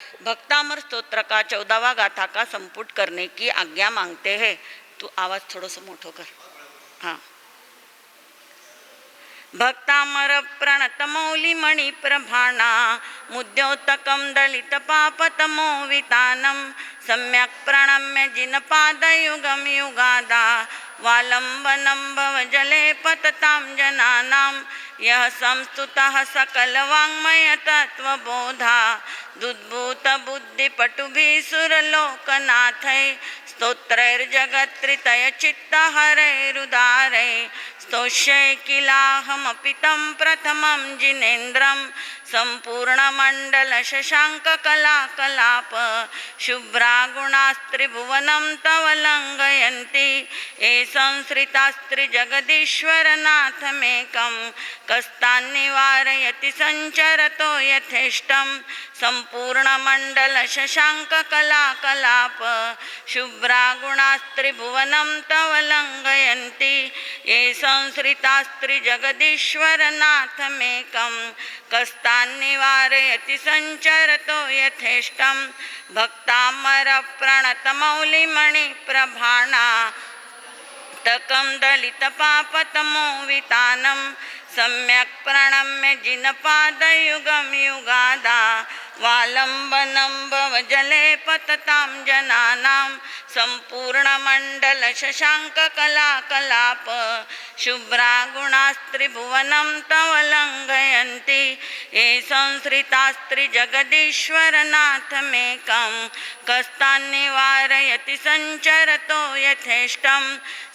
भक्तामर स्तोत्र का 14वां गाथा का संपुट करने की आज्ञा मांगते हैं। तू आवाज थोड़ा सा मोठो कर। हाँ। भक्तामर प्रणत मौली मणि प्रभाणा मुद्योतकम दलित पापतमो वितानम सम्यक प्रणम्य जिन पाद युगम युगादा वालंबनम भव जले पतताम जनानां यह संस्तुतः सकल वाङ्मय तत्वबोधा दुद्भूत बुद्धि पटुभिः सुरलोकनाथै स्तोत्रैर्जगत्त्रितय चित्तहरैरुदारै स्तोष्यै किलाहमपि तं प्रथमं जिनेन्द्रं सम्पूर्णमण्डल शशाङ्ककलाकलाप शुभ्रा गुणास्त्रिभुवनं तव लङ्घयन्ति ये संसृतास्त्रिजगदीश्वरनाथमेकं कस्तान्निवारयति सञ्चरतो यथेष्टं सम्पूर्णमण्डल शशाङ्ककलाकलाप शुभ्रा गुणास्त्रिभुवनं तव लङ्घयन्ति ये संसृतास्त्रिजगदीश्वरनाथमेकं कस्तान्निवारयति सञ्चरतो यथेष्टं भक्तामर प्रणतमौलिमणि प्रभाणा तकं दलित पापतमो वितानं सम्यक प्रणम्य जिनपादयुगं युगादा वालंबनं भव जले पततां जनानां सम्पूर्णमण्डल शशाङ्ककलाकलाप शुभ्रा गुणास्त्रिभुवनं तव लङ्घयन्ति ये संसृतास्त्रिजगदीश्वरनाथमेकं कस्तान्निवारयति सञ्चरतो यथेष्टं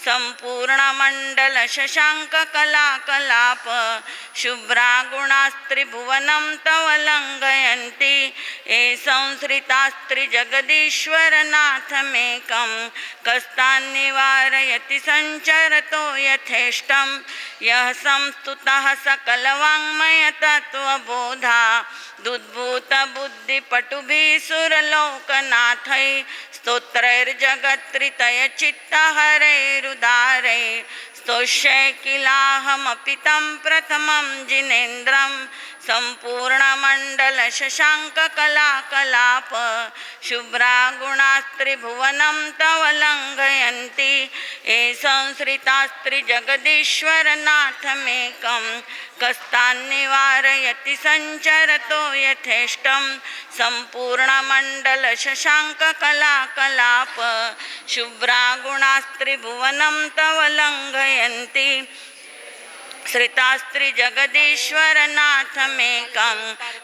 सम्पूर्णमण्डल शशाङ्ककलाकलाप शुभ्रा गुणास्त्रिभुवनं तव लङ्घयन्ति ये संसृतास्त्रिजगदीश्वरनाथमेकं कस्तान्निवारयति सञ्चरतो यथेष्टं यः संस्तुतः सकलवाङ्मय तत्वबोधा दुद्भूत बुद्धिपटुभिः सुरलोकनाथै स्तोत्रैर्जगत्त्रितय चित्तहरैरुदारै स्तोष्यै किलाहमपि तं प्रथमं जिनेन्द्रं सम्पूर्णमण्डल शशाङ्ककलाकलाप शुभ्रा गुणास्त्रिभुवनं तव लङ्घयन्ति ये संसृतास्त्रिजगदीश्वरनाथमेकं कस्तान्निवारयति सञ्चरतो यथेष्टं सम्पूर्णमण्डल शशाङ्ककलाकलाप शुभ्रा गुणास्त्रिभुवनं तव लङ्घयन्ति श्रितास्त्रिजगदीश्वरनाथमेकं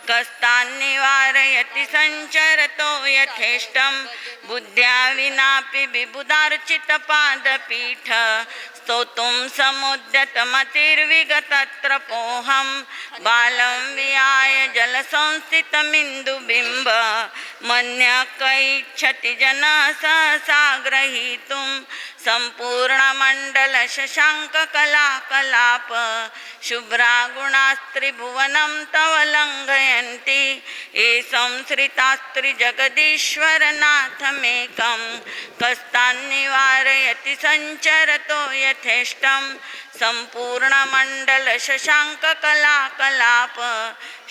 कस्तान्निवारयति सञ्चरतो यथेष्टं बुद्ध्या विनापि विबुधार्चितपादपीठ स्तोतुं समुद्यतमतिर्विगतत्रपोऽहं बालं विहाय जलसंस्थितमिन्दुबिम्ब मन्यकैच्छति जनः सहसा ग्रहीतुं सम्पूर्णमण्डल शशाङ्ककलाकलाप शुभ्रा गुणास्त्रिभुवनं तव लङ्घयन्ति ये संसृतास्त्रिजगदीश्वरनाथमेकं कस्तान्निवारयति सञ्चरतो यथेष्टं सम्पूर्णमण्डल शशाङ्ककलाकलाप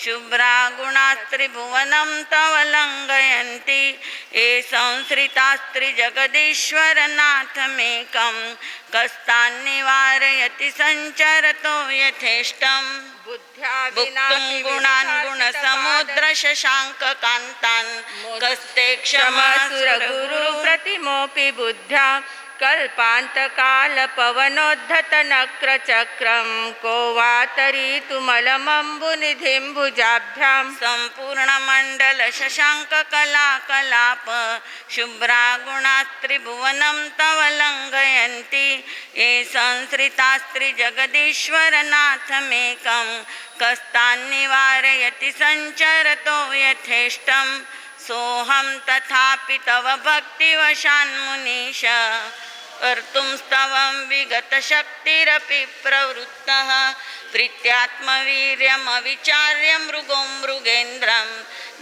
शुभ्रा गुणास्त्रिभुवनं तव लङ्घयन्ति ये संसृतास्त्रिजगदीश्वरनाथमेकं कस्तान्निवारयति सञ्चरतो यथेष्टं भुक्तुं गुणान् गुणसमुद्र शशाङ्ककान्तान् कस्ते क्षमासुरगुरुप्रतिमोऽपि बुद्ध्या कल्पान्तकालपवनोद्धतनक्रचक्रं को वा तरीतुमलमम्बुनिधिं भुजाभ्यां सम्पूर्णमण्डल शशाङ्ककलाकलाप शुभ्रा गुणास्त्रिभुवनं तव लङ्घयन्ति ये संसृतास्त्रिजगदीश्वरनाथमेकं कस्तान्निवारयति सञ्चरतो यथेष्टं सोऽहं तथापि तव भक्तिवशान्मुनीश कर्तुं स्तवं विगतशक्तिरपि प्रवृत्तः प्रीत्यात्मवीर्यमविचार्य मृगो मृगेन्द्रं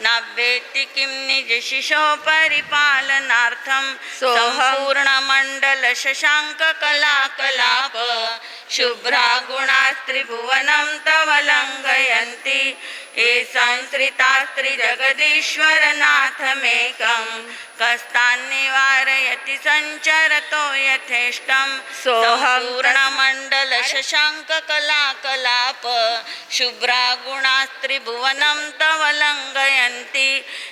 नाभ्येति किं निजशिशो परिपालनार्थं सम्पूर्णमण्डल शशाङ्ककलाकलाप शुभ्रा गुणास्त्रिभुवनं तव लङ्घयन्ति ये संश्रितास्त्रिजगदीश्वरनाथमेकं कस्तान्निवारयति सञ्चरतो यथेष्टं सोऽहं सम्पूर्णमण्डलशशाङ्ककलाकलाप शुभ्रागुणास्त्रिभुवनं तव लङ्घयन्ति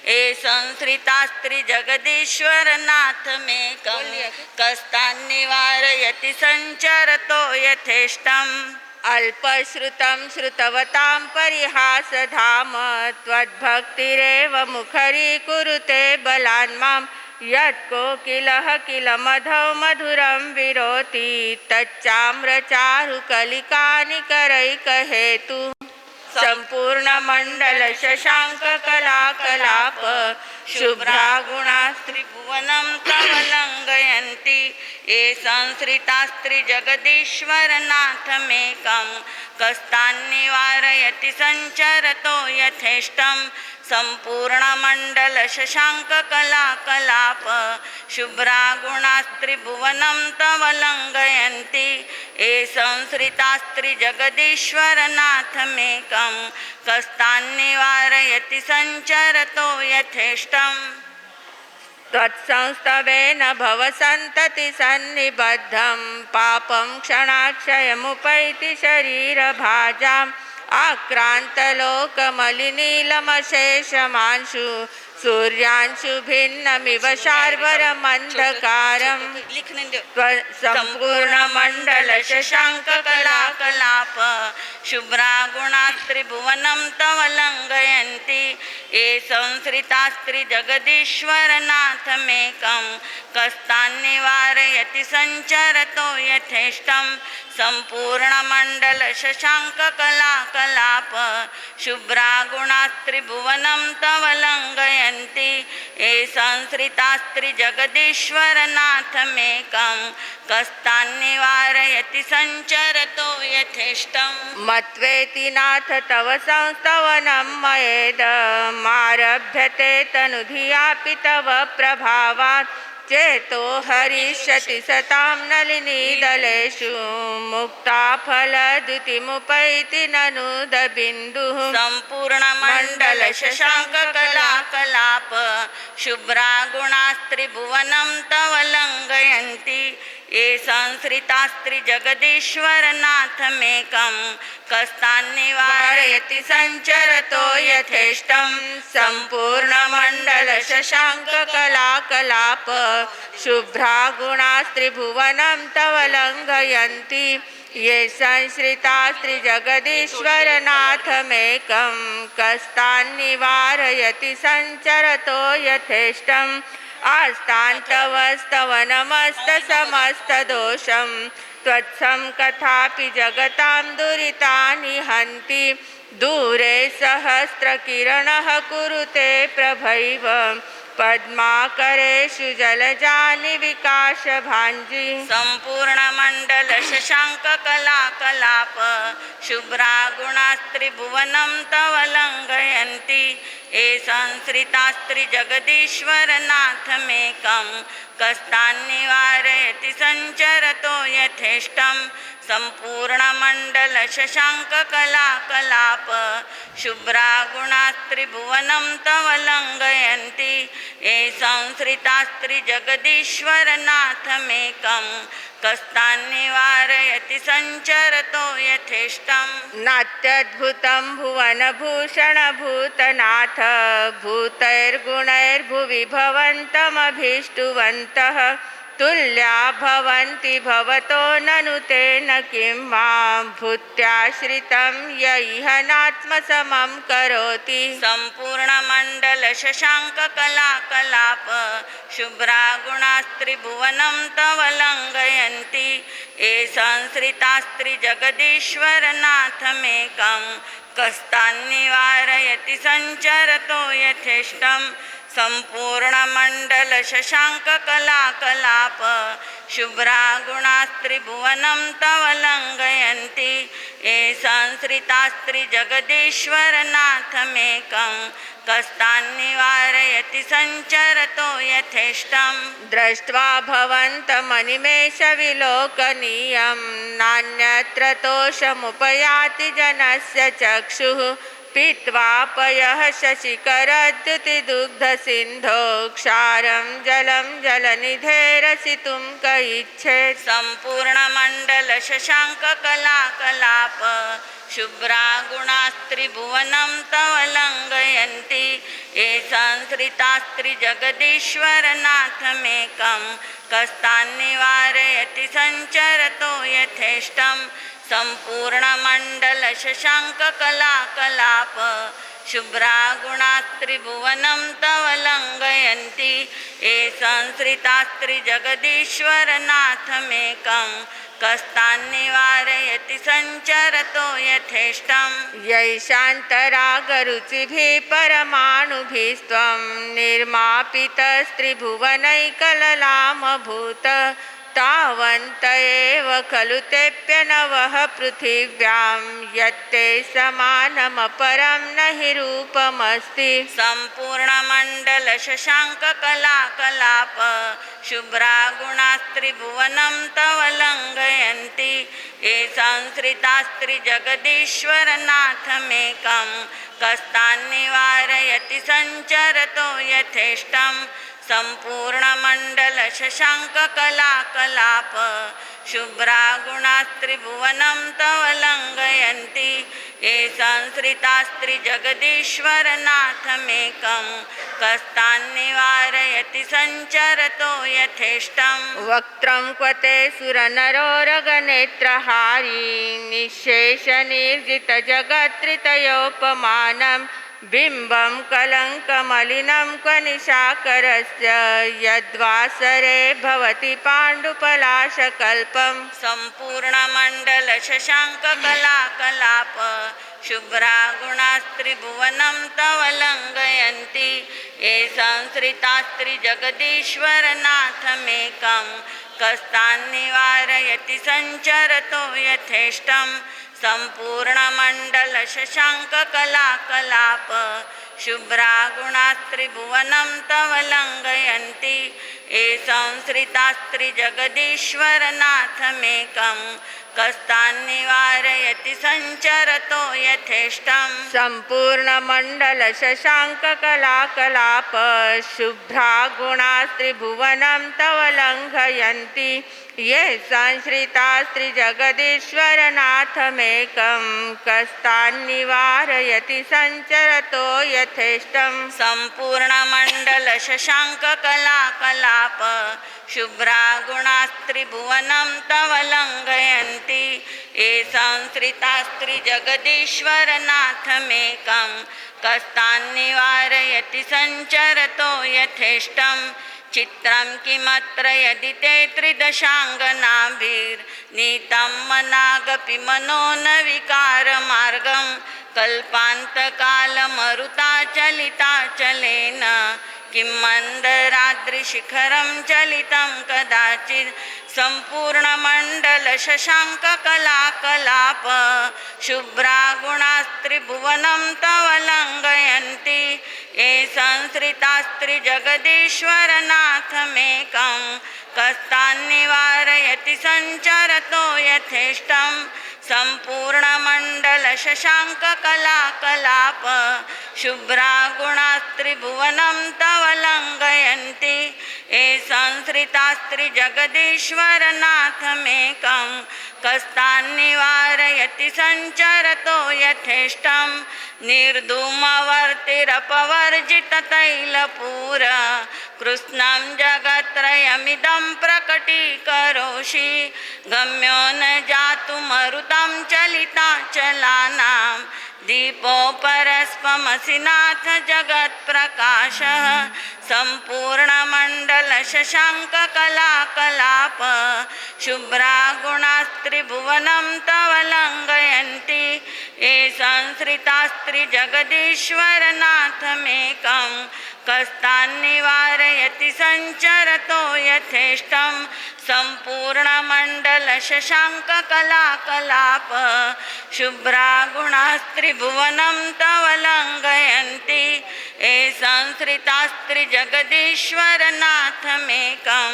ये संश्रितास्त्रिजगदीश्वरनाथमेकं कस्तान्निवारयति सञ्चरतो यथेष्टम् अल्पश्रुतं श्रुतवतां परिहासधाम त्वद्भक्तिरेव मुखरीकुरुते बलान् मां यत्कोकिलः किल मधौ मधुरं विरोति तच्चाम्रचारुकलिकानिकरैकहेतु सम्पूर्णमण्डलशशाङ्ककलाकलाप शुभ्रागुणास्त्रिभुवनं तव लङ्घयन्ति ये संश्रितास्त्रिजगदीश्वरनाथमेकं कस्तान्निवारयति सञ्चरतो यथेष्टं सम्पूर्णमण्डलशशाङ्ककलाकलाप शुभ्रागुणास्त्रिभुवनं तव लङ्घयन्ति ये संश्रितास्त्रिजगदीश्वरनाथमेकं कस्तान्निवारयति सञ्चरतो यथेष्टम् त्वत्संस्तवेन भवसन्ततिसन्निबद्धं पापं क्षणाक्षयमुपैति शरीरभाजाम् आक्रान्तलोकमलिनीलमशेषमांशु सूर्यांशु भिन्नमिव शार्वरमन्धकारं सम्पूर्णमण्डलशशाङ्ककलाकलाप शुभ्रागुणास्त्रिभुवनं तव लङ्घयन्ति ये संश्रितास्त्रिजगदीश्वरनाथमेकं कस्तान्निवारयति सञ्चरतो यथेष्टं सम्पूर्णमण्डलशशाङ्ककलाकलाप शुभ्रागुणास्त्रिभुवनं तव लङ्घयन्ति ये संश्रितास्त्रिजगदीश्वरनाथमेकं कस्तान्निवारयति सञ्चरतो यथेष्टम् मत्वेति नाथ तव संस्तवनं मयेदमारभ्यते तनुधियापि तव प्रभावात् चेतो हरिष्यति सतां नलिनीदलेषु मुक्ताफलद्युतिमुपैति ननुदबिन्दुः सम्पूर्णमण्डलशशाङ्ककलाकलाप शुभ्रागुणास्त्रिभुवनं तव लङ्घयन्ति ये संश्रितास्त्रिजगदीश्वरनाथमेकं कस्तान्निवारयति सञ्चरतो यथेष्टं सम्पूर्णमण्डलशशाङ्ककलाकलाप शुभ्रागुणास्त्रिभुवनं तव लङ्घयन्ति ये संश्रितास्त्रिजगदीश्वरनाथमेकं कस्तान्निवारयति सञ्चरतो यथेष्टम् आस्तान्तवस्तवनमस्तसमस्तदोषं त्वत्सं कथापि जगतां दुरितानि हन्ति दूरे सहस्रकिरणः कुरुते प्रभैव पद्माकरेषु जलजानि विकाशभाञ्जी सम्पूर्णमण्डलशशाङ्ककलाकलाप शुभ्रागुणास्त्रिभुवनं तव लङ्घयन्ति ये संश्रितास्त्रिजगदीश्वरनाथमेकं कस्तान्निवारयति सञ्चरतो यथेष्टं सम्पूर्णमण्डलशशाङ्ककलाकलाप शुभ्रागुणास्त्रिभुवनं तव लङ्घयन्ति ये संश्रितास्त्रिजगदीश्वरनाथमेकं कस्तान्निवारयति सञ्चरतो यथेष्टम् नात्यद्भुतं भुवनभूषणभूतनाथ भूतैर्गुणैर्भुवि भवन्तमभीष्टुवन्तः तुल्या भवन्ति भवतो ननु तेन किं मां भूत्याश्रितं य इह नात्मसमं करोति सम्पूर्णमण्डलशशाङ्ककलाकलाप शुभ्रागुणास्त्रिभुवनं तव लङ्घयन्ति ये संश्रितास्त्रिजगदीश्वरनाथमेकं कस्तान्निवारयति सञ्चरतो यथेष्टं सम्पूर्णमण्डलशशाङ्ककलाकलाप शुभ्रागुणास्त्रिभुवनं तव लङ्घयन्ति ये संश्रितास्त्रिजगदीश्वरनाथमेकं कस्तान्निवारयति सञ्चरतो यथेष्टम् दृष्ट्वा भवन्तमनिमेषविलोकनीयं नान्यत्र तोषमुपयाति जनस्य चक्षुः पीत्वा पयः शशिकरद्युतिदुग्धसिन्धो क्षारं जलं जलनिधेरसितुं क इच्छेत् सम्पूर्णमण्डल शशाङ्ककलाकलाप शुभ्रा गुणास्त्रिभुवनं तव लङ्घयन्ति ये संसृतास्त्रिजगदीश्वरनाथमेकं कस्तान्निवारयति सञ्चरतो यथेष्टं सम्पूर्णमण्डल शशाङ्ककलाकलाप शुभ्रा गुणास्त्रिभुवनं तव लङ्घयन्ति ये संसृतास्त्रिजगदीश्वरनाथमेकं कस्तान्निवारयति सञ्चरतो यथेष्टं यैषान्तरागरुचिभिः परमाणुभिस्त्वं निर्मापितस्त्रिभुवनैकललामभूत तावन्त एव खलु तेऽप्यनवः पृथिव्यां यत्ते समानमपरं न हि रूपमस्ति सम्पूर्णमण्डल शशाङ्ककलाकलाप शुभ्रा गुणास्त्रिभुवनं तव लङ्घयन्ति ये संसृतास्त्रिजगदीश्वरनाथमेकं कस्तान्निवारयति सञ्चरतो यथेष्टं सम्पूर्णमण्डल शशाङ्ककलाकलाप शुभ्रा गुणास्त्रिभुवनं तव लङ्घयन्ति ये संसृतास्त्रिजगदीश्वरनाथमेकं कस्तान्निवारयति सञ्चरतो यथेष्टं वक्त्रं क्वते सुरनरोरगनेत्रहारी निःशेषनिर्जितजगत्त्रितयोपमानं बिम्बं कलङ्कमलिनं क्व निशाकरस्य यद्वासरे भवति पाण्डुपलाशकल्पं सम्पूर्णमण्डल शशाङ्ककलाकलाप शुभ्रा गुणास्त्रिभुवनं तव लङ्घयन्ति ये संसृतास्त्रिजगदीश्वरनाथमेकं कस्तान्निवारयति सञ्चरतो यथेष्टं सम्पूर्णमण्डल शशाङ्ककलाकलाप शुभ्रा गुणास्त्रिभुवनं तव लङ्घयन्ति ये संसृतास्त्रिजगदीश्वरनाथमेकं कस्तान्निवारयति सञ्चरतो यथेष्टं सम्पूर्णमण्डल शशाङ्ककलाकलाप शुभ्रा गुणास्त्रिभुवनं तव लङ्घयन्ति ये संश्रितास्त्रिजगदीश्वरनाथमेकं कस्तान्निवारयति सञ्चरतो यथेष्टं सम्पूर्णमण्डल शशाङ्ककलाकलाप शुभ्रा गुणास्त्रिभुवनं तव लङ्घयन्ति ये संसृतास्त्रिजगदीश्वरनाथमेकं कस्तान्निवारयति सञ्चरतो यथेष्टं चित्रं किमत्र यदि ते त्रिदशाङ्गनाभिर्नीतं मनागपि मनो न विकारमार्गं कल्पान्तकालमरुताचलिताचलेन किं मन्दराद्रिशिखरं चलितं कदाचित् सम्पूर्णमण्डल शशाङ्ककलाकलाप शुभ्रा गुणास्त्रिभुवनं तव लङ्घयन्ति ये संसृतास्त्रिजगदीश्वरनाथमेकं कस्तान्निवारयति सञ्चरतो यथेष्टं सम्पूर्णमण्डल शशाङ्ककलाकलाप शुभ्रा गुणास्त्रिभुवनं तव लङ्घयन्ति ये संसृतास्त्रिजगदीश्वरनाथमेकं कस्तान्निवारयति सञ्चरतो यथेष्टं निर्धूमवर्तिरपवर्जिततैलपूर कृष्णं जगत्त्रयमिदं प्रकटीकरोषि गम्यो न जातुमरुतं चलिताचलानां दीपो परस्पमसि नाथ जगत्प्रकाशः सम्पूर्णमण्डल शशाङ्ककलाकलाप शुभ्रा गुणास्त्रिभुवनं तव लङ्घयन्ति ये संसृतास्त्रिजगदीश्वरनाथमेकं कस्तान्निवारयति सञ्चरतो यथेष्टं सम्पूर्णमण्डल शशाङ्ककलाकलाप शुभ्रा गुणास्त्रिभुवनं तव लङ्घयन्ति ए संश्रितास्त्रिजगदीश्वरनाथमेकं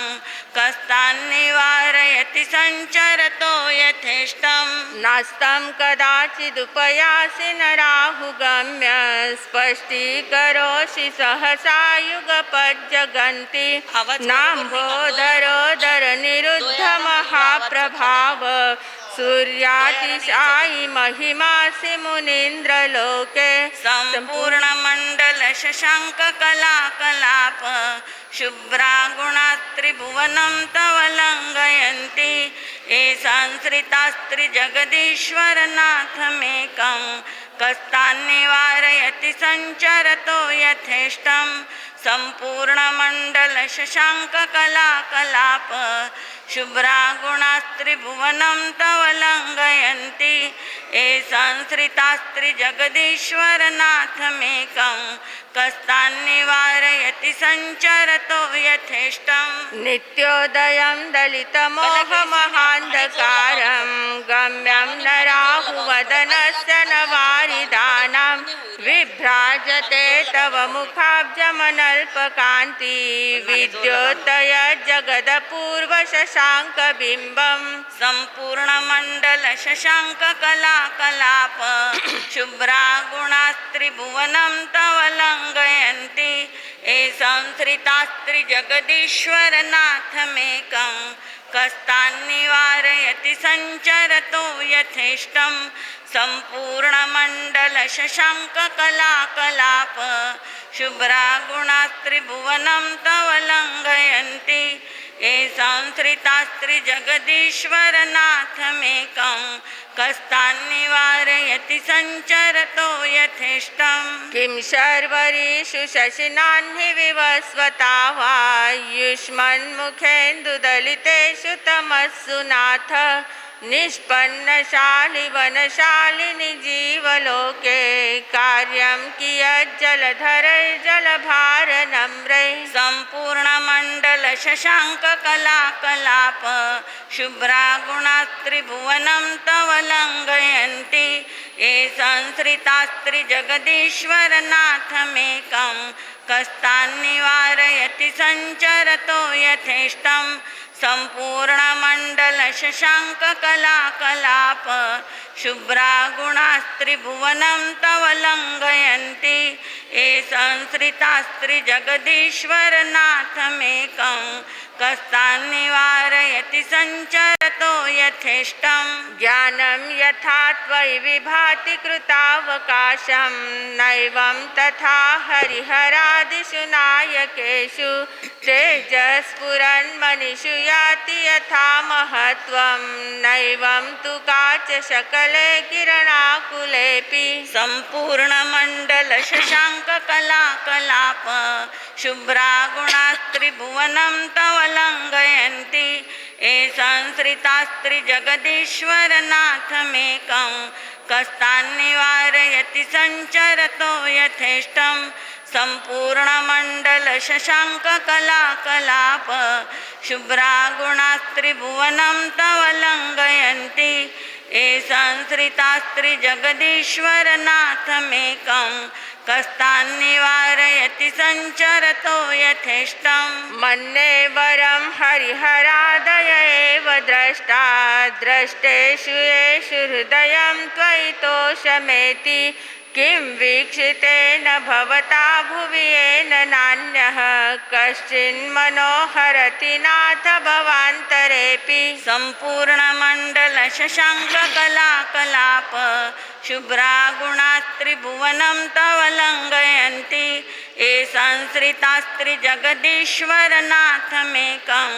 कस्तान्निवारयति सञ्चरतो यथेष्टम् नास्तं कदाचिदुपयासि नराहुगम्य स्पष्टीकरोषि सहसा युगपज्जगन्ति नाम्भोदरोदर निरुद्ध महाप्रभाव सूर्यातिशायि महिमासि मुनीन्द्रलोके सम्पूर्णमण्डल शशाङ्ककलाकलाप शुभ्रागुणास्त्रिभुवनं तव लङ्घयन्ति ये संश्रितास्त्रिजगदीश्वरनाथमेकं कस्तान्निवारयति सञ्चरतो यथेष्टं सम्पूर्णमण्डल शशाङ्ककलाकलाप शुभ्रागुणास्त्रिभुवनं तव लङ्घयन्ति ये संश्रितास्त्रिजगदीश्वरनाथमेकं कस्तान्निवारयति सञ्चरतो यथेष्टं नित्योदयं दलितमोहमहान्धकारं गम्यं नराहुवदनस्य न वारिदानां विभ्राजते तव मुखाब्जमनल्पकान्ति विद्योतय जगदपूर्वशशाङ्कबिम्बं सम्पूर्णमण्डल शशाङ्ककलाकलाप शुभ्रागुणास्त्रिभुवनं तव लङ्घयन्ति ये संश्रितास्त्रिजगदीश्वरनाथमेकं कस्तान्निवारयति सञ्चरतो यथेष्टं सम्पूर्णमण्डल शशाङ्ककलाकलाप शुभ्रागुणास्त्रिभुवनं तव लङ्घयन्ति ये संश्रितास्त्रिजगदीश्वरनाथमेकं कस्तान्निवारयति सञ्चरतो यथेष्टं किं शर्वरीषु शशिनाह्नि विवस्वता वा युष्मन्मुखेन्दुदलितेषु तमस्सु नाथ निष्पन्नशालि वनशालिनि जीवलोके कार्यं कियज्जलधरैर्जलभारनम्रै सम्पूर्णमण्डल शशाङ्ककलाकलाप शुभ्रागुणास्त्रिभुवनं तव लङ्घयन्ति ये संश्रितास्त्रिजगदीश्वरनाथमेकं कस्तान्निवारयति सञ्चरतो यथेष्टं सम्पूर्णमण्डल शशाङ्ककलाकलाप शुभ्रागुणास्त्रिभुवनं तव लङ्घयन्ति ये संश्रितास्त्रिजगदीश्वरनाथमेकं कस्तान्निवारयति सञ्चरतो यथेष्टं ज्ञानं यथा त्वयि विभाति कृतावकाशं नैवं तथा हरिहरादिषु नायकेषु तेजस्फुरन्मनिषु याति यथा महत्त्वं नैवं तु काच शकले किरणाकुलेऽपि सम्पूर्णमण्डल शशाङ्ककलाकलाप शुभ्रागुणास्त्रिभुवनं तव लङ्घयन्ति ये संश्रितास्त्रिजगदीश्वरनाथमेकं कस्तान्निवारयति सञ्चरतो यथेष्टं सम्पूर्णमण्डल शशाङ्ककलाकलाप शुभ्रागुणास्त्रिभुवनं तव लङ्घयन्ति ये संश्रितास्त्रिजगदीश्वरनाथमेकं कस्तान्निवारयति सञ्चरतो यथेष्टं मन्ये वरं हरिहरादय एव द्रष्टा द्रष्टेषु येषु हृदयं त्वयि तोषमेति किं वीक्षितेन भवता भुवि येन नान्यः कश्चिन्मनोहरति नाथ भवान्तरेऽपि सम्पूर्णमण्डल शशाङ्ककलाकलाप शुभ्रागुणास्त्रिभुवनं तव लङ्घयन्ति ये संश्रितास्त्रिजगदीश्वरनाथमेकं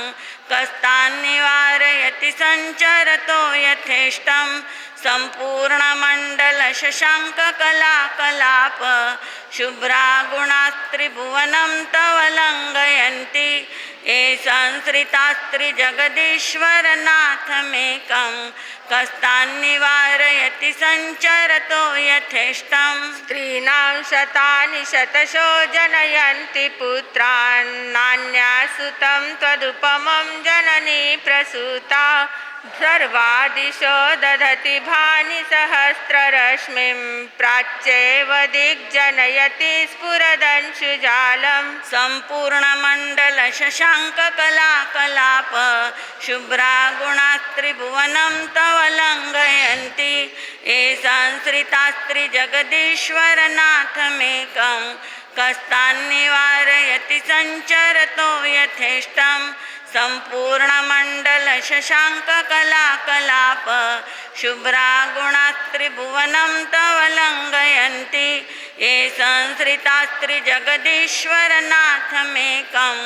कस्तान्निवारयति सञ्चरतो यथेष्टं सम्पूर्णमण्डल शशाङ्ककलाकलाप शुभ्रागुणास्त्रिभुवनं तव लङ्घयन्ति ये संश्रितास्त्रिजगदीश्वरनाथमेकं कस्तान्निवारयति सञ्चरतो यथेष्टं स्त्रीणां शतानि शतशो जनयन्ति पुत्रान् नान्यासुतं त्वदुपमं जननी प्रसूता सर्वादिशो दधति भानि सहस्ररश्मिं प्राच्येव दिग्जनयति स्फुरदंशुजालम् सम्पूर्णमण्डलशशाङ्ककलाकलाप शुभ्रा गुणास्त्रिभुवनं तव लङ्घयन्ति ये संसृतास्त्रिजगदीश्वरनाथमेकं कस्तान्निवारयति सञ्चरतो यथेष्टं सम्पूर्णमण्डलशशाङ्ककलाकलाप शुभ्रा गुणास्त्रिभुवनं तव लङ्घयन्ति ये संसृतास्त्रिजगदीश्वरनाथमेकं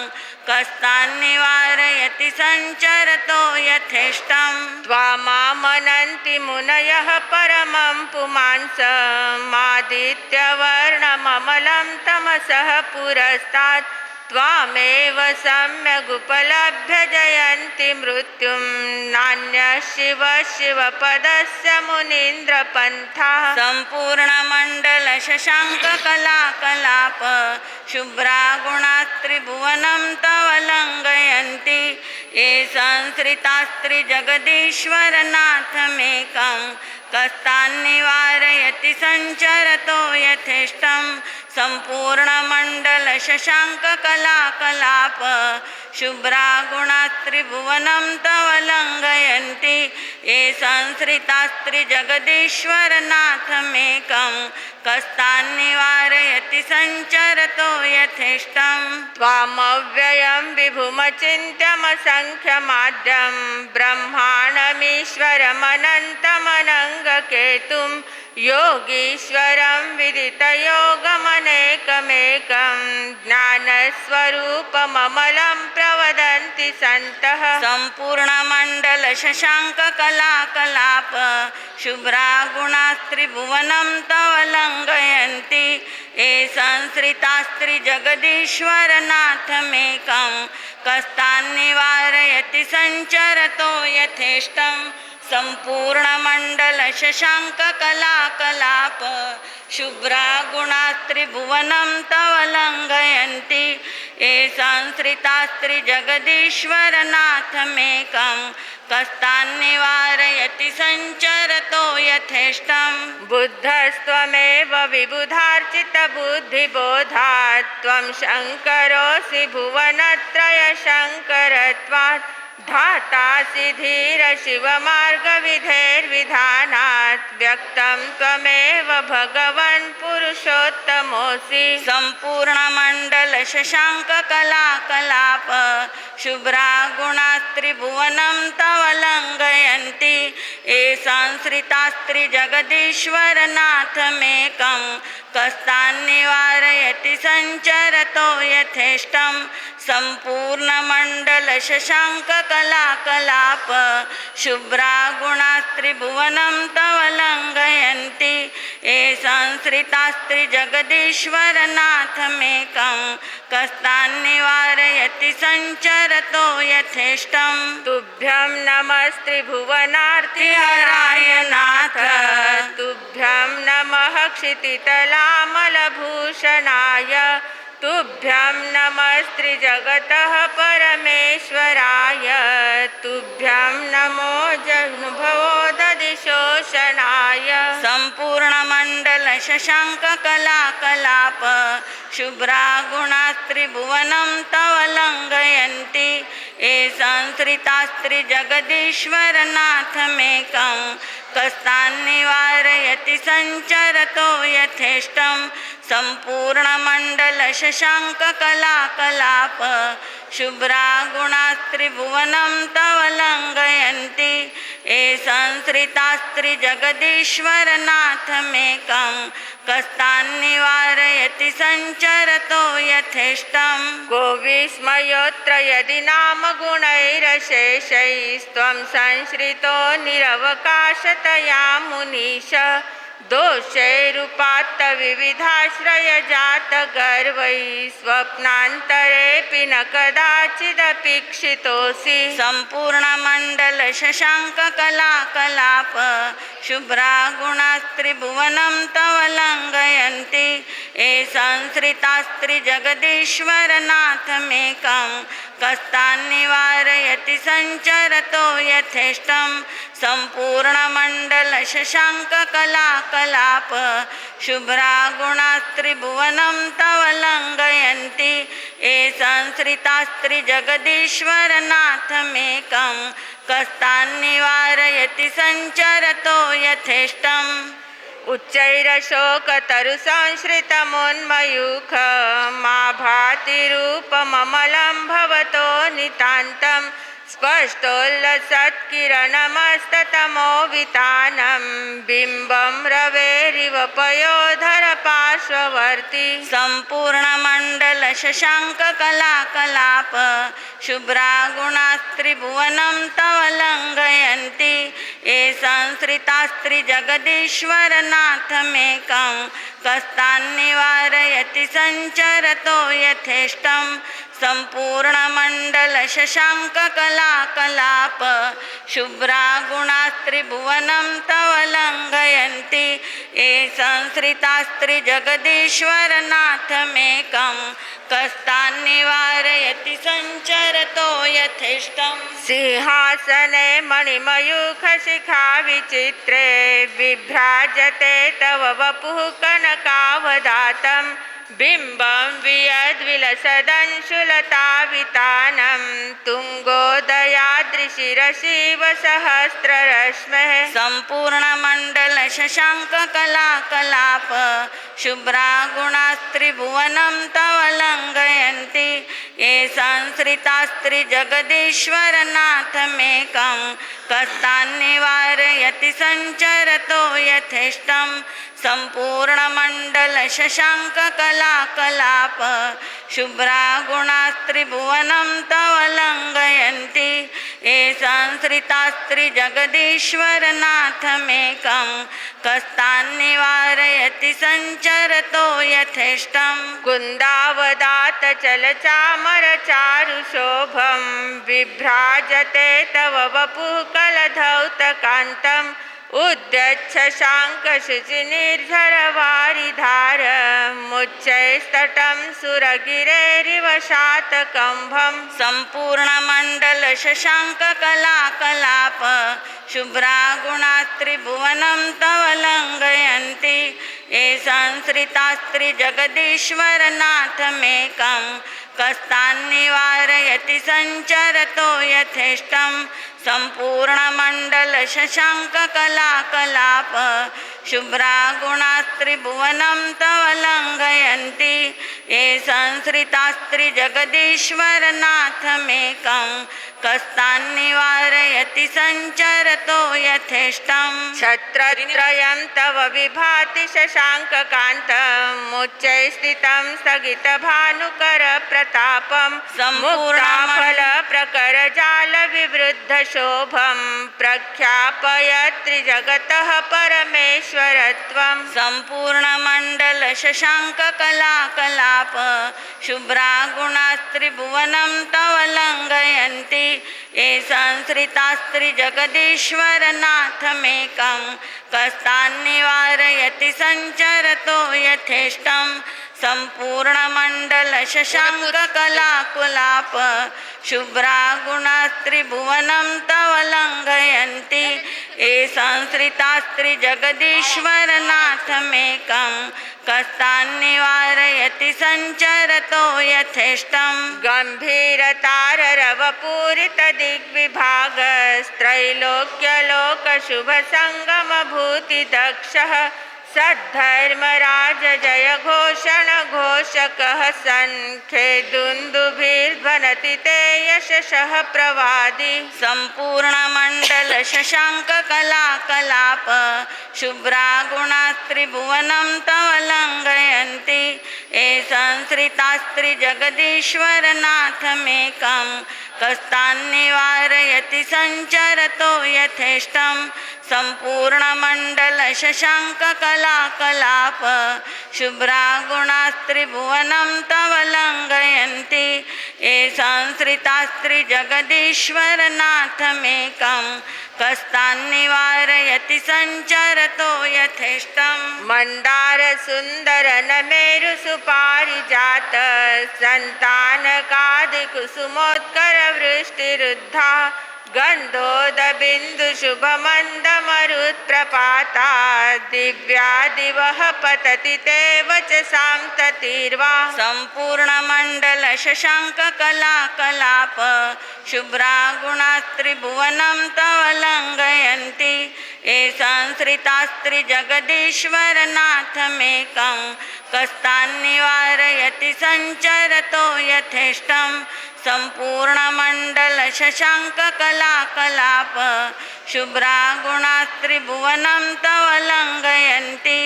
कस्तान्निवारयति सञ्चरतो यथेष्टं त्वामामनन्ति मुनयः परमं पुमांसमादित्यवर्णममलं तमसः पुरस्तात् त्वामेव सम्यगुपलभ्य जयन्ति मृत्युं नान्यः शिव शिवपदस्य मुनीन्द्रपन्थः सम्पूर्णमण्डलशशाङ्ककलाकलाप शुभ्रा गुणास्त्रिभुवनं तव लङ्घयन्ति ये संसृतास्त्रिजगदीश्वरनाथमेकं कस्तान्निवारयति सञ्चरतो यथेष्टं सम्पूर्णमण्डलशशाङ्ककलाकलाप शुभ्रा गुणास्त्रिभुवनं तव लङ्घयन्ति ये संसृतास्त्रिजगदीश्वरनाथमेकं कस्तान्निवारयति सञ्चरतो यथेष्टं त्वामव्ययं विभुमचिन्त्यमसङ्ख्यमाद्यं ब्रह्माणमीश्वरमनन्तमनङ्गकेतुं योगीश्वरं विदितयोगमनेकमेकं ज्ञानस्वरूपममलं प्रवदन्ति सन्तः सम्पूर्णमण्डलशशाङ्ककलाकलाप शुभ्रा गुणास्त्रिभुवनं तव लङ्घयन्ति ये संसृतास्त्रिजगदीश्वरनाथमेकं कस्तान्निवारयति सञ्चरतो यथेष्टं सम्पूर्णमण्डलशशाङ्ककलाकलाप शुभ्रा गुणास्त्रिभुवनं तव लङ्घयन्ति ये संसृतास्त्रिजगदीश्वरनाथमेकं कस्तान्निवारयति सञ्चरतो यथेष्टं बुद्धस्त्वमेव विबुधार्चितबुद्धिबोधात् त्वं शङ्करोऽसि भुवनत्रयशङ्करत्वात् धातासि धीरशिवमार्गविधेर्विधानात् व्यक्तं त्वमेव भगवन् पुरुषोत्तमोऽसि सम्पूर्णमण्डलशशाङ्ककलाकलाप शुभ्रा गुणास्त्रिभुवनं तव लङ्घयन्ति ये संसृतास्त्रिजगदीश्वरनाथमेकं कस्तान्निवारयति सञ्चरतो यथेष्टं सम्पूर्णमण्डलशशाङ्ककलाकलाप शुभ्रा गुणास्त्रिभुवनं तव लङ्घयन्ति ये संसृतास्त्रिजगदीश्वरनाथमेकं कस्तान्निवारयति सञ्चरतो यथेष्टं तुभ्यं नमस्त्रिभुवनार्तिहराय नाथ तुभ्यं नमः क्षितितलामलभूषणाय तुभ्यं नमस्त्रिजगतः परमेश्वराय तुभ्यं नमो जनुभवोदधिशोषणाय सम्पूर्णमण्डलशशाङ्ककलाकलाप शुभ्रा गुणास्त्रिभुवनं तव लङ्घयन्ति ये संसृतास्त्रिजगदीश्वरनाथमेकं कस्तान्निवारयति सञ्चरतो यथेष्टं सम्पूर्णमण्डलशशाङ्ककलाकलाप शुभ्रा गुणास्त्रिभुवनं तव लङ्घयन्ति ये संसृतास्त्रिजगदीश्वरनाथमेकं कस्तान्निवारयति सञ्चरतो यथेष्टं को विस्मयोऽत्र यदि नाम गुणैरशेषैस्त्वं संश्रितो निरवकाशतया मुनीश दोषैरुपात्तविविधाश्रयजातगर्वैः स्वप्नान्तरेऽपि न कदाचिदपीक्षितोऽसि सम्पूर्णमण्डलशशाङ्ककलाकलाप शुभ्रा गुणास्त्रिभुवनं तव लङ्घयन्ति ये संसृतास्त्रिजगदीश्वरनाथमेकं कस्तान्निवारयति सञ्चरतो यथेष्टं सम्पूर्णमण्डलशशाङ्ककलाकलाप शुभ्रा गुणास्त्रिभुवनं तव लङ्घयन्ति ये संसृतास्त्रिजगदीश्वरनाथमेकं कस्तान्निवारयति सञ्चरतो यथेष्टम् उच्चैरशोकतरुसंश्रितमुन्मयूखमा भाति रूपममलं भवतो नितान्तं स्पष्टोल्लसत्किरणमस्ततमोवितानं बिम्बं रवेरिव पयोधर पार्श्ववर्ती सम्पूर्णमण्डलशशाङ्ककलाकलाप शुभ्रा गुणास्त्रिभुवनं तव लङ्घयन्ति ये संसृतास्त्रिजगदीश्वरनाथमेकं कस्तान्निवारयति सञ्चरतो यथेष्टं सम्पूर्णमण्डलशशाङ्ककलाकलाप शुभ्रा गुणास्त्रिभुवनं तव लङ्घयन्ति ये संसृतास्त्रिजगदीश्वरनाथमेकं कस्तान्निवारयति सञ्चरतो यथेष्टम् सिंहासने मणिमयूखशिखा विचित्रे विभ्राजते तव वपुः कनकावदातं बिम्बं वियद्विलसदंशुलतावितानं तुङ्गोदयाद्रिशिरशिव सहस्ररश्मेः सम्पूर्णमण्डलशशाङ्ककलाकलाप शुभ्रा गुणास्त्रिभुवनं तव लङ्घयन्ति ये संसृतास्त्रिजगदीश्वरनाथमेकं कस्तान्निवारयति सञ्चरतो यथेष्टं सम्पूर्णमण्डलशशाङ्ककलाकलाप शुभ्रा गुणास्त्रिभुवनं तव लङ्घयन्ति ये संसृतास्त्रिजगदीश्वरनाथमेकं कस्तान्निवारयति सञ्चरतो यथेष्टम् कुन्दावदातचलचामरचारुशोभं विभ्राजते तव वपुः कलधौतकान्तम् उद्यच्छशाङ्कशुचिनिर्झरवारिधारमुच्चैस्तटं सुरगिरेरिव शातकम्भं सम्पूर्णमण्डलशशाङ्ककलाकलाप शुभ्रा गुणास्त्रिभुवनं तव लङ्घयन्ति ये संसृतास्त्रिजगदीश्वरनाथमेकं कस्तान्निवारयति सञ्चरतो यथेष्टं सम्पूर्णमण्डलशशाङ्ककलाकलाप शुभ्रा गुणास्त्रिभुवनं तव लङ्घयन्ति ये संसृतास्त्रिजगदीश्वरनाथमेकं कस्तान्निवारयति सञ्चरतो यथेष्टम् छत्रत्रयं तव विभाति शशाङ्ककान्तमुच्चै स्थितं स्थगितभानुकरप्रतापं मुक्ताफलप्रकरजालविवृद्धशोभं प्रख्यापयत्रिजगतः परमेश्वरत्वं सम्पूर्णमण्डलशशाङ्ककलाकलाप शुभ्रा गुणास्त्रिभुवनं तव लङ्घयन्ति ये संसृतास्त्रिजगदीश्वरनाथमेकं कस्तान्निवारयति सञ्चरतो यथेष्टं सम्पूर्णमण्डलशशाङ्ककलाकुलाप शुभ्रा गुणास्त्रिभुवनं तव लङ्घयन्ति ये संसृतास्त्रिजगदीश्वरनाथमेकं कस्तान्निवारयति सञ्चरतो यथेष्टम् गम्भीरताररवपूरितदिग्विभागस्त्रैलोक्यलोकशुभसङ्गमभूतिदक्षः सद्धर्मराज जय घोषण घोषकः सन्खे दुन्दुभिर्ध्वनति ते यशसः प्रवादि सम्पूर्णमण्डलशशाङ्ककलाकलाप शुभ्रा गुणास्त्रिभुवनं तव लङ्घयन्ति ये संसृतास्त्रिजगदीश्वरनाथमेकं कस्तान्निवारयति सञ्चरतो यथेष्टं सम्पूर्णमण्डलशशाङ्ककलाकलाप शुभ्रा गुणास्त्रिभुवनं तव लङ्घयन्ति ये संसृतास्त्रिजगदीश्वरनाथमेकं कस्तान्निवारयति सञ्चरतो यथेष्टं मंदार सुंदर नमेरु सुपारिजात संतानकादि कुसुमोत्कर वृष्टिरुद्धा गंधोद बिंदु शुभ मंद मरुत्प्रपाता दिव्या दिवः पतति ते वचसां ततिर्वा सम्पूर्णमण्डलशशाङ्ककलाकलाप शुभ्रा गुणास्त्रिभुवनं तव लङ्घयन्ति ये संसृतास्त्रिजगदीश्वरनाथमेकं कस्तान्निवारयति सञ्चरतो यथेष्टं सम्पूर्णमण्डलशशाङ्ककलाकलाप शुभ्रा गुणास्त्रिभुवनं तव लङ्घयन्ति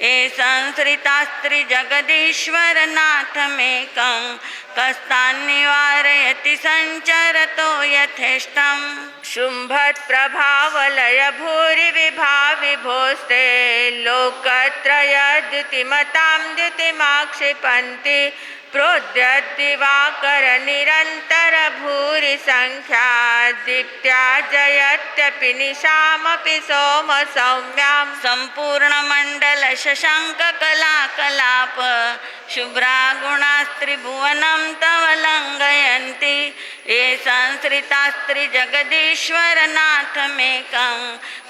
ये संसृतास्त्रिजगदीश्वरनाथमेकं कस्तान्निवारयति सञ्चरतो यथेष्टं शुम्भत्प्रभावलय भूरि विभाविभोस्ते लोकत्रयद्युतिमतां द्युतिमाक्षिपन्ति प्रोद्यद्दिवाकर निरन्तर भूरि संख्या दीप्त्या जयत्यपि निशामपि सोम सौम्यां सम्पूर्णमण्डलशशाङ्ककलाकलाप शुभ्रा गुणास्त्रिभुवनं तव लङ्घयन्ति ये संसृतास्त्रिजगदीश्वरनाथमेकं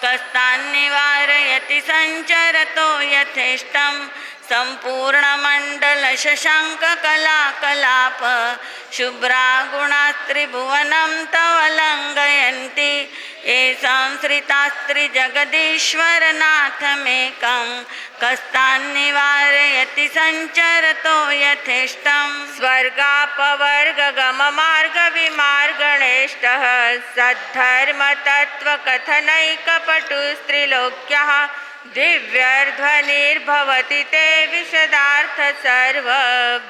कस्तान्निवारयति सञ्चरतो यथेष्टं सम्पूर्णमण्डलशशाङ्ककलाकलाप शुभ्रा गुणास्त्रिभुवनं तव लङ्घयन्ति ये संसृतास्त्रिजगदीश्वरनाथमेकं कस्तान्निवारयति सञ्चरतो यथेष्टं स्वर्गापवर्गगममार्गविमार्गणेष्टः सद्धर्मतत्त्वकथनैकपटुस्त्रिलोक्यः दिव्यर्ध्वनिर्भवति ते विशदार्थ सर्व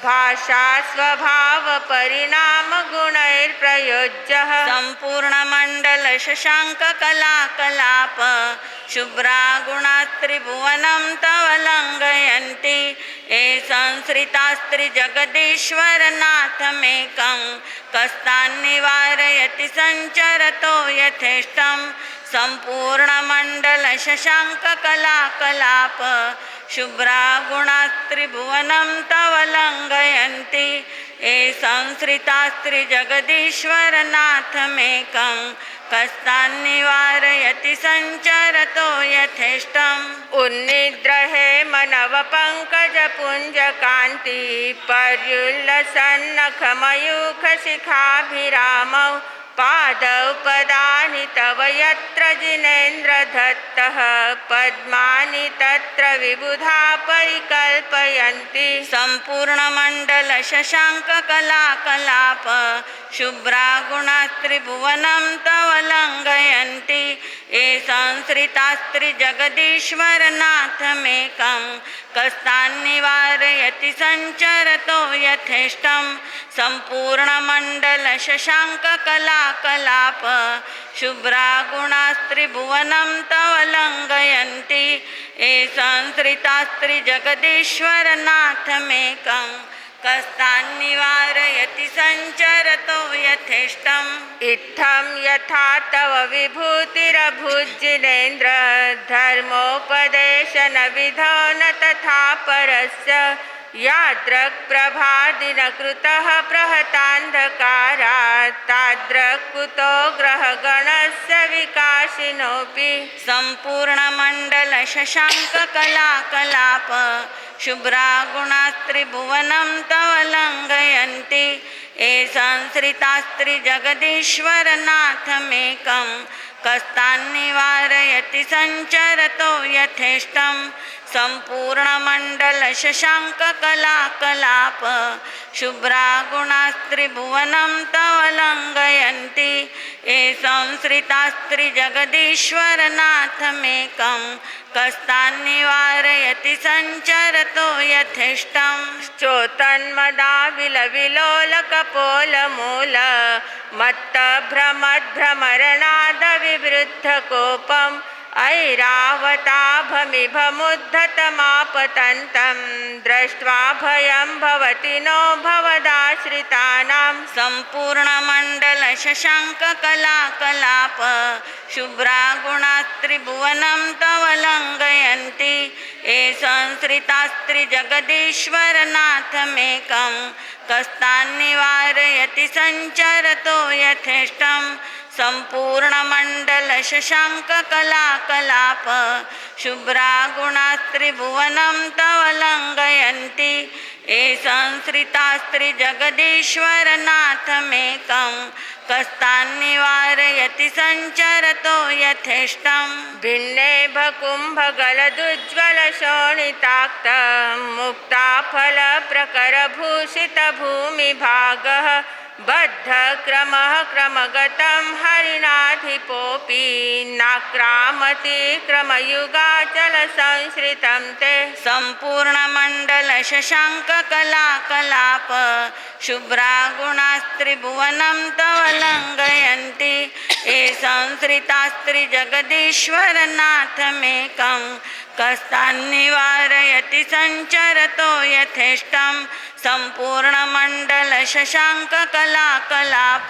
भाषा स्वभाव परिणाम गुणैर्प्रयोज्यः सम्पूर्णमण्डलशशाङ्ककलाकलाप शुभ्रा गुणास्त्रिभुवनं तव लङ्घयन्ति ये संसृतास्त्रिजगदीश्वरनाथमेकं कस्तान्निवारयति सञ्चरतो यथेष्टं सम्पूर्णमण्डलशशाङ्ककलाकलाप शुभ्रा गुणास्त्रिभुवनं तव लङ्घयन्ति ये संसृतास्त्रिजगदीश्वरनाथमेकं कस्तान्निवारयति सञ्चरतो यथेष्टम् उन्निद्रहे मनवपङ्कजपुञ्जकान्ति पर्युल्लसन्नखमयूखशिखाभिरामौ पादौ पदानि तव यत्र जिनेन्द्रदत्तः पद्मानि तत्र विबुधा परिकल्पयन्ति सम्पूर्णमण्डलशशाङ्ककलाकलाप शुभ्रा गुणास्त्रिभुवनं तव लङ्घयन्ति ये संसृतास्त्रिजगदीश्वरनाथमेकं कस्तान्निवारयति सञ्चरतो यथेष्टं सम्पूर्णमण्डलशशाङ्ककलाकलाप शुभ्रा गुणास्त्रिभुवनं तव लङ्घयन्ति ये संसृतास्त्रिजगदीश्वरनाथमेकं कस्तान्निवारयति सञ्चरतो यथेष्टम् इत्थं यथा तव विभूतिरभुज्जिनेन्द्र धर्मोपदेशन विधौ न तथा परस्य यादृक्प्रभादिनकृतः प्रहतान्धकारात् तादृक् कुतो ग्रहगणस्य विकासिनोऽपि सम्पूर्णमण्डलशशाङ्ककलाकलाप शुभ्रा गुणास्त्रिभुवनं तव लङ्घयन्ति ये संसृतास्त्रिजगदीश्वरनाथमेकं कस्तान्निवारयति सञ्चरतो यथेष्टं सम्पूर्णमण्डलशशाङ्ककलाकलाप शुभ्रा गुणास्त्रिभुवनं तव लङ्घयन्ति ये संश्रितास्त्रिजगदीश्वरनाथमेकं कस्तान्निवारयति सञ्चरतो यथेष्टम् चोतन्मदाविलविलोलकपोलमूल मत्तभ्रमद्भ्रमरणादविवृद्धकोपम् ऐरावताभमिभमुद्धतमापतन्तं दृष्ट्वा भयं भवति नो भवदाश्रितानां सम्पूर्णमण्डलशशाङ्ककलाकलाप शुभ्रागुणास्त्रिभुवनं तव लङ्घयन्ति ये संश्रितास्त्रिजगदीश्वरनाथमेकं कस्तान्निवारयति सञ्चरतो यथेष्टं सम्पूर्णमण्डलशशाङ्ककलाकलाप शुभ्रागुणास्त्रिभुवनं तव लङ्घयन्ति ये संश्रितास्त्रिजगदीश्वरनाथमेकं कस्तान्निवारयति सञ्चरतो यथेष्टम् भिन्ने भकुम्भगलदुज्ज्वलशोणिताक्त मुक्ताफलप्रकरभूषितभूमिभागः बद्धक्रमः क्रमगतं हरिणाधिपोऽपि नाक्रामति क्रमयुगाचलसंश्रितं ते सम्पूर्णमण्डलशशाङ्ककलाकलाप शुभ्रागुणास्त्रिभुवनं तव लङ्घयन्ति ये संश्रितास्त्रिजगदीश्वरनाथमेकं कस्तान्निवारयति सञ्चरतो यथेष्टं सम्पूर्णमण्डलशशाङ्ककलाकलाप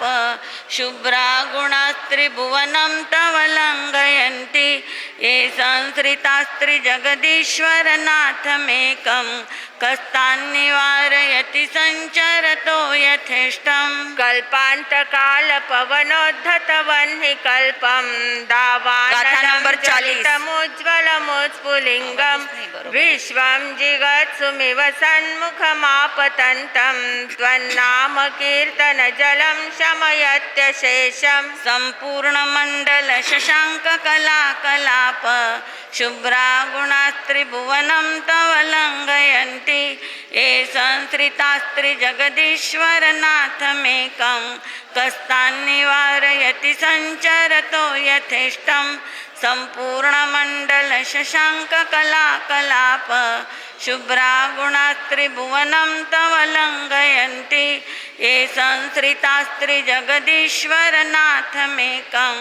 शुभ्रागुणास्त्रिभुवनं तव लङ्घयन्ति ये संश्रितास्त्रिजगदीश्वरनाथमेकं कस्तान्निवारयति सञ्चरतो यथेष्टम् कल्पान्तकालपवनोद्धतवह्निकल्पं दावानलमुज्ज्वलमुत्स्फुलिङ्गं विश्वं जिगत्सुमिव सन्मुखमापतन्तं त्वन्नामकीर्तनजलं शमयत्यशेषं सम्पूर्णमण्डलशशाङ्ककलाकलाप शुभ्रागुणास्त्रिभुवनं तव लङ्घयन्ति ये संश्रितास्त्रिजगदीश्वरनाथमेकं कस्तान्निवारयति सञ्चरतो यथेष्टं सम्पूर्णमण्डलशशाङ्ककलाकलाप शुभ्रागुणास्त्रिभुवनं तव लङ्घयन्ति ये संश्रितास्त्रिजगदीश्वरनाथमेकं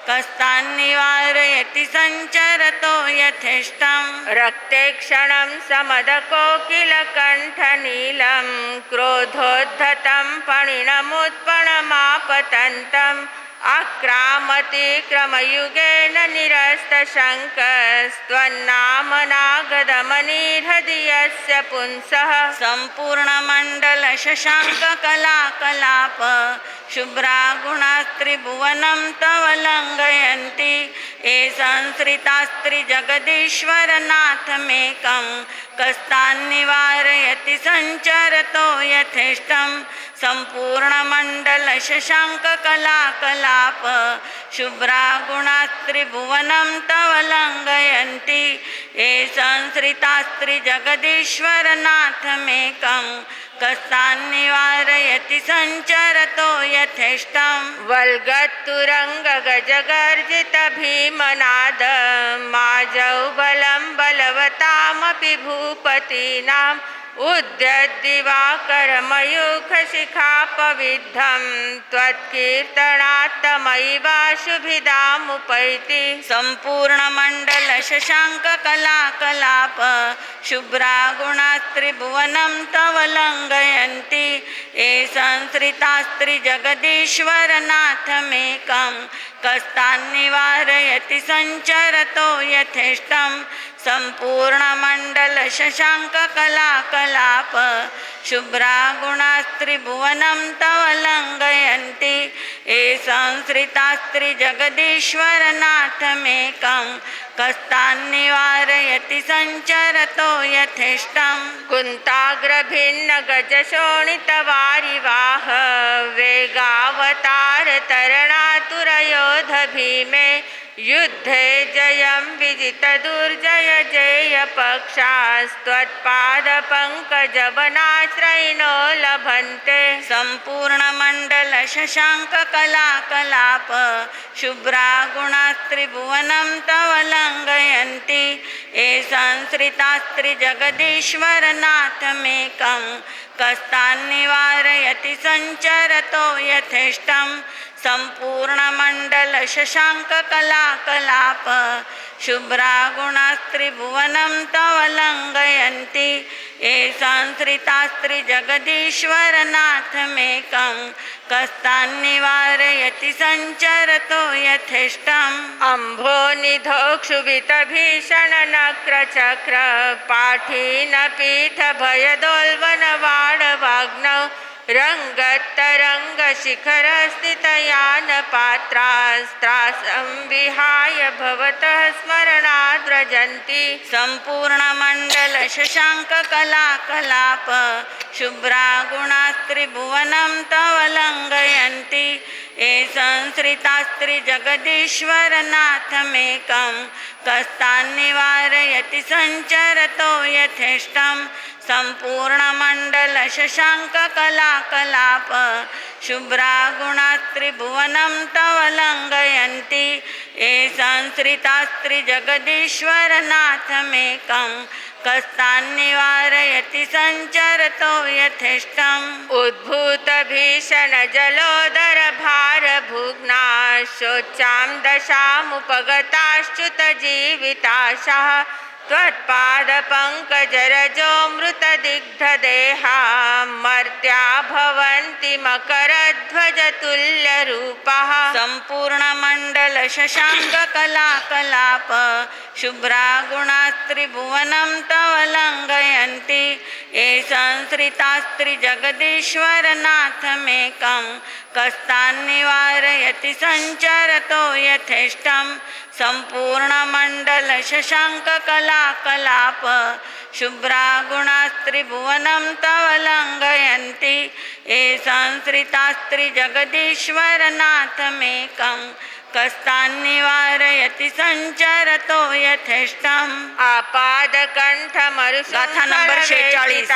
कस्तान्निवारयति सञ्चरतो यथेष्टम् रक्ते क्षणं समदकोकिलकण्ठनीलं क्रोधोद्धतं पणिनमुत्पणमापतन्तम् आक्रामति क्रमयुगेन निरस्तशङ्कस्त्वन्नामनागदमनीहृदयस्य पुंसः सम्पूर्णमण्डलशशाङ्ककलाकलाप शुभ्रागुणास्त्रिभुवनं तव लङ्घयन्ति ये संश्रितास्त्रिजगदीश्वरनाथमेकं कस्तान्निवारयति सञ्चरतो यथेष्टं सम्पूर्णमण्डलशशाङ्ककलाकलाप शुभ्रागुणास्त्रिभुवनं तव लङ्घयन्ति ये संश्रितास्त्रिजगदीश्वरनाथमेकं कस्तान्निवारयति सञ्चरतो यथेष्टम् वल्गत्तुरङ्गगजगर्जितभीमनाद माजौ बलं बलवतामपि भूपतीनाम् उद्यद्दिवाकरमयूखशिखापविद्धं त्वत्कीर्तनात्तमैवाशुभिदामुपैति सम्पूर्णमण्डलशशाङ्ककलाकलाप शुभ्रागुणास्त्रिभुवनं तव लङ्घयन्ति ये संश्रितास्त्रिजगदीश्वरनाथमेकं कस्तान्निवारयति सञ्चरतो यथेष्टं सम्पूर्णमण्डलशशाङ्ककलाकलाप शुभ्रागुणास्त्रिभुवनं तव लङ्घयन्ति ये संश्रितास्त्रिजगदीश्वरनाथमेकं कस्तान्निवारयति सञ्चरतो यथेष्टम् कुन्ताग्रभिन्नगजशोणितवारिवाह वेगावतारतरणातुरयोध भीमे युद्धे जयं विजितदुर्जय जेयपक्षास्त्वत्पादपङ्कजवनाश्रयिणो लभन्ते सम्पूर्णमण्डल शशाङ्ककलाकलाप शुभ्रा गुणास्त्रिभुवनं तव लङ्घयन्ति ये संश्रितास्त्रिजगदीश्वरनाथमेकं कस्तान्निवारयति सञ्चरतो यथेष्टं सम्पूर्णमण्डलशशाङ्ककलाकलाप शुभ्रा गुणास्त्रिभुवनं तव लङ्घयन्ति ये संश्रितास्त्रिजगदीश्वरनाथमेकं कस्तान्निवारयति सञ्चरतो यथेष्टम् अम्भोनिधोक्षुभितभीषणनक्रचक्र पाठीनपीठभयदोल्बणवाडवाग्नौ रङ्गत्तरङ्गशिखरस्थितयानपात्रास्त्रासं विहाय भवतः स्मरणाद् व्रजन्ति सम्पूर्णमण्डलशशाङ्ककलाकलाप शुभ्रा गुणास्त्रिभुवनं तव लङ्घयन्ति ये संश्रितास्त्रिजगदीश्वरनाथमेकं कस्तान्निवारयति सञ्चरतो यथेष्टं सम्पूर्णमण्डलशशाङ्ककलाकलाप शुभ्रा गुणास्त्रिभुवनं तव लङ्घयन्ति ये संश्रितास्त्रिजगदीश्वरनाथमेकं कस्तान्निवारयति सञ्चरतो यथेष्टम् उद्भूतभीषणजलोदरभारभुग्ना शोचां दशामुपगताश्च्युतजीविताशः त्वत्पादपङ्कजरजोऽमृतदिग्धदेहा मर्त्या भवन्ति मकरध्वजतुल्यरूपाः सम्पूर्णमण्डलशशाङ्ककलाकलाप शुभ्रा गुणास्त्रिभुवनं तव लङ्घयन्ति ये संश्रितास्त्रिजगदीश्वरनाथमेकं कस्तान्निवारयति सञ्चरतो यथेष्टं सम्पूर्णमण्डलशशाङ्ककलाकलाप शुभ्रा गुणास्त्रिभुवनं तव लङ्घयन्ति ये संश्रितास्त्रिजगदीश्वरनाथमेकं कस्तान्निवारयति सञ्चरतो यथेष्टम् आपादकण्ठमरुगाथा नंबर 46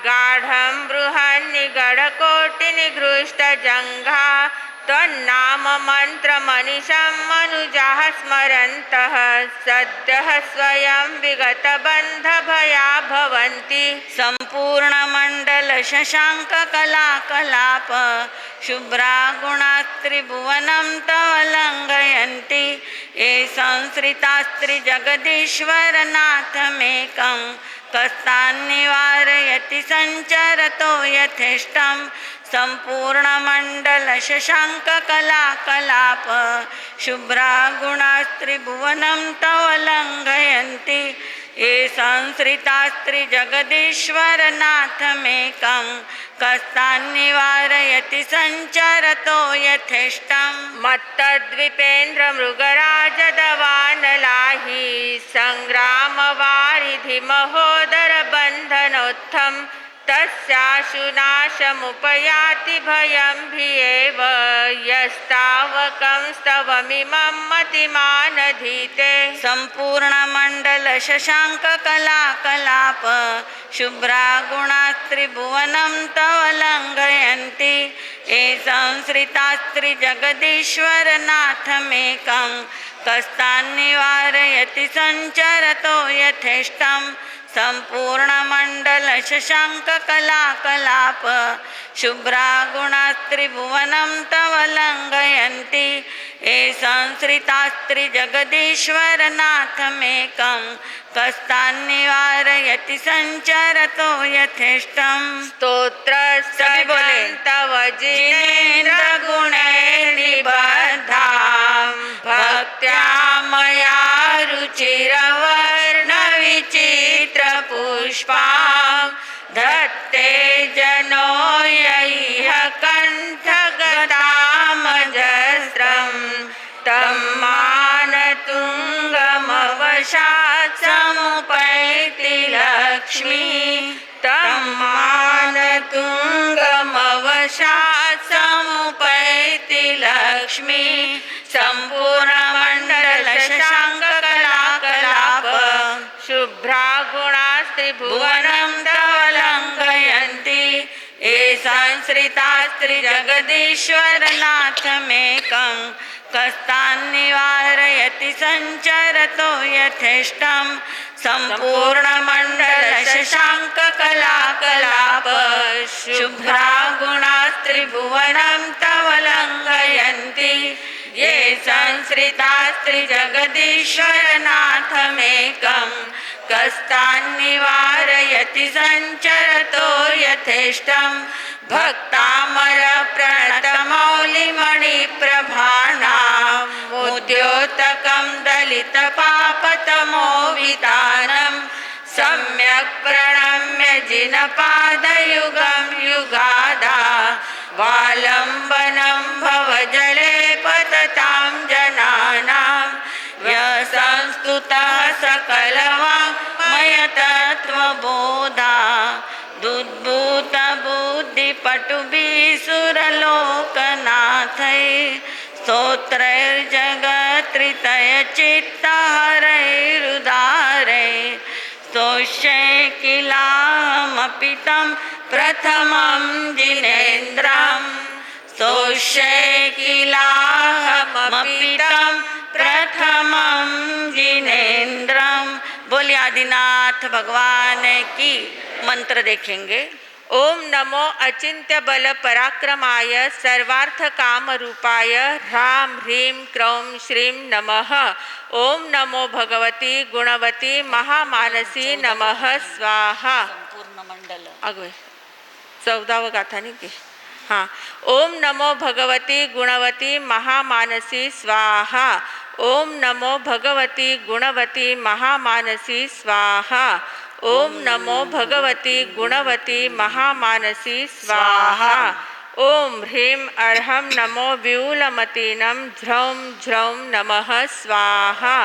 गाढं बृहन्निगडकोटिनिगृष्टजङ्घा त्वन्नाम मन्त्रमनिशं मनुजाः स्मरन्तः सद्यः स्वयं विगतबन्धभया भवन्ति सम्पूर्णमण्डलशशाङ्ककलाकलाप शुभ्रा गुणास्त्रिभुवनं तव लङ्घयन्ति ये संश्रितास्त्रिजगदीश्वरनाथमेकं कस्तान्निवारयति सञ्चरतो यथेष्टं सम्पूर्णमण्डलशशाङ्ककलाकलाप शुभ्रा गुणास्त्रिभुवनं तव लङ्घयन्ति ये संश्रितास्त्रिजगदीश्वरनाथमेकं कस्तान्निवारयति सञ्चरतो यथेष्टम् मत्तद्विपेन्द्रमृगराजदवानलाहि सङ्ग्रामवारिधिमहोदरबन्धनोत्थं तस्याशुनाशमुपयाति भयं भियेव यस्तावकं स्तवमिमं मतिमानधीते सम्पूर्णमण्डलशशाङ्ककलाकलाप शुभ्रा गुणास्त्रिभुवनं तव लङ्घयन्ति ये संश्रितास्त्रिजगदीश्वरनाथमेकं कस्तान्निवारयति सञ्चरतो यथेष्टं सम्पूर्णमण्डलशशाङ्ककलाकलाप शुभ्रा गुणास्त्रिभुवनं तव लङ्घयन्ति ये संश्रितास्त्रिजगदीश्वरनाथमेकं कस्तान्निवारयति सञ्चरतो यथेष्टम् स्तोत्रस्तव जिनेन्द्रगुणैर्निबद्धां भक्त्या मया रुचिरवर्णविचित्रपुष्पां धत्ते जनो यैह कण्ठगतामजस्रं तं मानतुङ्गमवशात् समुपैति लक्ष्मी तं मानतुङ्गमवशात् समुपैति लक्ष्मी सम्पूर्णमण्डलशशाङ्ककलाकलाप शुभ्रा गुणास्त्रिभुवनं तव लङ्घयन्ति ये संश्रितास्त्रिजगदीश्वरनाथमेकं जगदीश्वरनाथमेकं कस्तान्निवारयति सञ्चरतो यथेष्टं सम्पूर्णमण्डलशशाङ्ककलाकलाप शुभ्रा गुणास्त्रिभुवनं तव लङ्घयन्ति ये संश्रितास्त्रिजगदीश्वरनाथमेकं कस्तान्निवारयति सञ्चरतो यथेष्टं भक्तामरप्रणतमौलिमणिप्रभाणामुद्योतकं दलितपापतमोवितानं सम्यक् प्रणम्य जिनपादयुगं युगादा वालम्बनं भवजले पततां जनानां व्यसंस्तुतः सकलवाङ्मयतत्त्वबोधा दुद्भूतबुद्धिपटुभिः स्तोत्रैर्जगत्रितयचित्तहरैरुदारैः स्तोष्ये किलाहमपि तं प्रथमं जिनेन्द्रं स्तोष्ये किलाहमपि तं प्रथमं जिनेन्द्रं। बोलिए आदिनाथ भगवान की। मंत्र देखेंगे। ओम नमो अचिंत्य बल पराक्रमाय सर्वार्थ काम रूपाय ह्रां ह्रीं क्रौं श्रीं नमः। ओम नमो भगवती गुणवती महामानसी नमः स्वाहा। संपूर्ण मंडल अगवे 14व गाथा नहीं की। हाँ, ओम नमो भगवती गुणवती महामानसी स्वाहा। ओम नमो भगवती गुणवती महामानसी स्वाहा। ओम नमो भगवती गुणवती महामानसी स्वाहा। ओम ह्रीं अर्हं नमो व्यूलमतीनं झ्रौं झ्रौं नमः स्वाहा।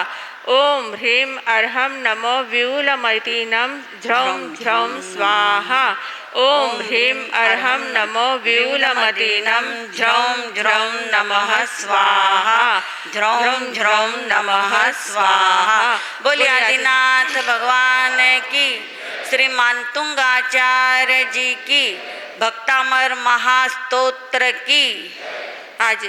ओम ह्रीं अर्हं नमो व्यूलमतीनं झ्रौं झ्रौं स्वाहा। ओम ह्रीं अर्हं नमो व्यूलमतीनं झ्रौं झ्रौं नमः स्वाहा। झ्रौं झ्रौं नमः स्वाहा। बोलिए आदिनाथ भगवान की। श्री मानतुंगाचार्य जी की भक्तामर महास्तोत्र की। आज